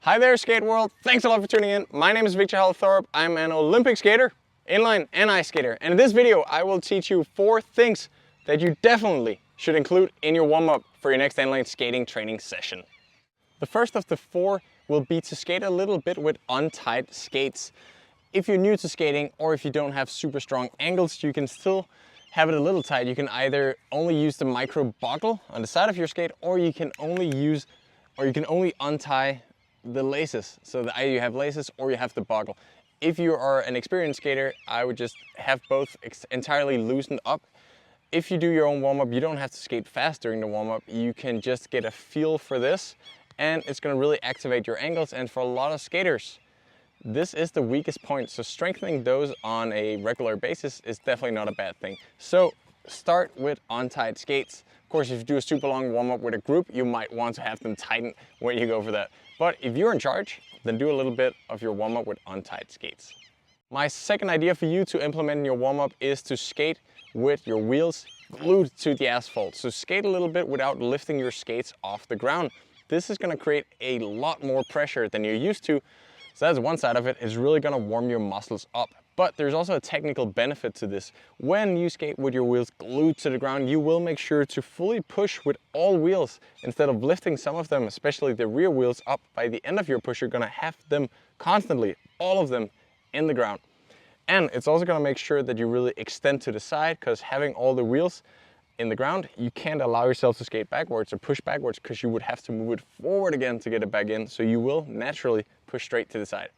Hi there, skate world. Thanks a lot for tuning in. My name is Viktor Thorup. I'm an Olympic skater, inline and ice skater. And in this video, I will teach you 4 things that you definitely should include in your warm-up for your next inline skating training session. The first of the 4 will be to skate a little bit with untied skates. If you're new to skating or if you don't have super strong ankles, you can still have it a little tight. You can either only use the micro buckle on the side of your skate, or you can only untie the laces. So that either you have laces or you have the buckle. If you are an experienced skater, I would just have both entirely loosened up. If you do your own warm-up, you don't have to skate fast during the warm-up. You can just get a feel for this, and it's going to really activate your ankles. And for a lot of skaters, this is the weakest point, so strengthening those on a regular basis is definitely not a bad thing. So start with untied skates. Of course, if you do a super long warm-up with a group, you might want to have them tighten when you go for that. But if you're in charge, then do a little bit of your warm-up with untied skates. My second idea for you to implement in your warm-up is to skate with your wheels glued to the asphalt. So skate a little bit without lifting your skates off the ground. This is going to create a lot more pressure than you're used to. So that's one side of it. It's really going to warm your muscles up. But there's also a technical benefit to this. When you skate with your wheels glued to the ground, you will make sure to fully push with all wheels instead of lifting some of them, especially the rear wheels, up. By the end of your push, you're going to have them constantly, all of them, in the ground. And it's also going to make sure that you really extend to the side, because having all the wheels in the ground, you can't allow yourself to skate backwards or push backwards, because you would have to move it forward again to get it back in. So you will naturally push straight to the side.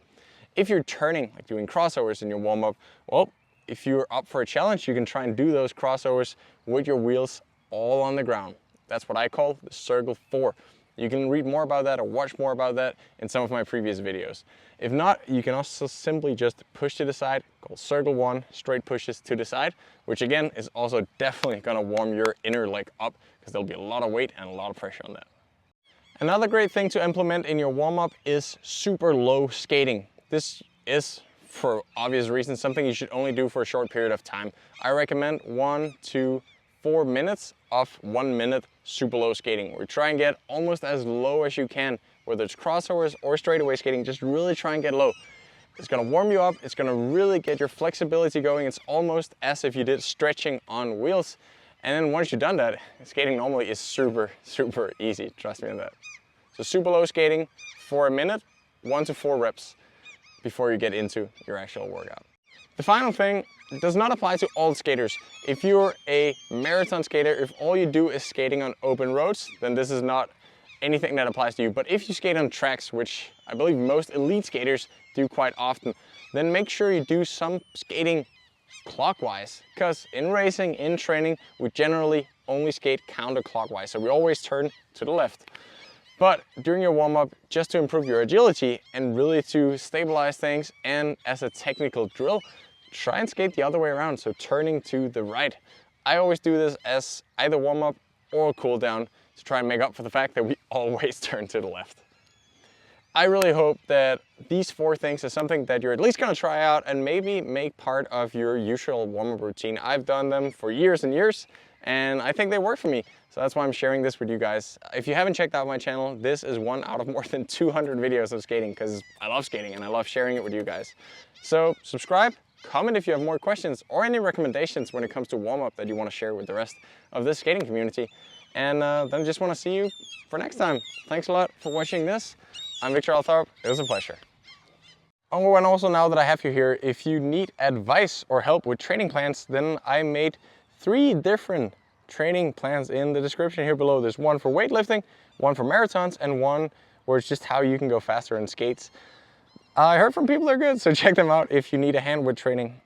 If you're turning, like doing crossovers in your warm-up, well, if you're up for a challenge, you can try and do those crossovers with your wheels all on the ground. That's what I call the circle 4. You can read more about that or watch more about that in some of my previous videos. If not, you can also simply just push to the side, called circle 1, straight pushes to the side, which again is also definitely going to warm your inner leg up, because there'll be a lot of weight and a lot of pressure on that. Another great thing to implement in your warm-up is super low skating. This is, for obvious reasons, something you should only do for a short period of time. I recommend 1 to 4 minutes of 1 minute super low skating. We try and get almost as low as you can, whether it's crossovers or straightaway skating. Just really try and get low. It's going to warm you up. It's going to really get your flexibility going. It's almost as if you did stretching on wheels. And then once you've done that, skating normally is super, super easy. Trust me on that. So super low skating for a minute, 1 to 4 reps before you get into your actual workout. The final thing does not apply to all skaters. If you're a marathon skater, if all you do is skating on open roads, then this is not anything that applies to you. But if you skate on tracks, which I believe most elite skaters do quite often, then make sure you do some skating clockwise, because in racing, in training, we generally only skate counterclockwise. So we always turn to the left. But during your warm-up, just to improve your agility and really to stabilize things, and as a technical drill, try and skate the other way around, so turning to the right. I always do this as either warm-up or cool down to try and make up for the fact that we always turn to the left. I really hope that these 4 things are something that you're at least going to try out and maybe make part of your usual warm-up routine. I've done them for years and years, and I think they work for me. So that's why I'm sharing this with you guys. If you haven't checked out my channel, this is one out of more than 200 videos of skating, because I love skating and I love sharing it with you guys. So subscribe, comment if you have more questions or any recommendations when it comes to warm-up that you want to share with the rest of this skating community. And then I just want to see you for next time. Thanks a lot for watching this. I'm Viktor Thorup. It was a pleasure. Oh, and also now that I have you here, if you need advice or help with training plans, then I made 3 different training plans in the description here below. There's one for weightlifting, one for marathons, and one where it's just how you can go faster in skates. I heard from people they're good, so check them out if you need a hand with training.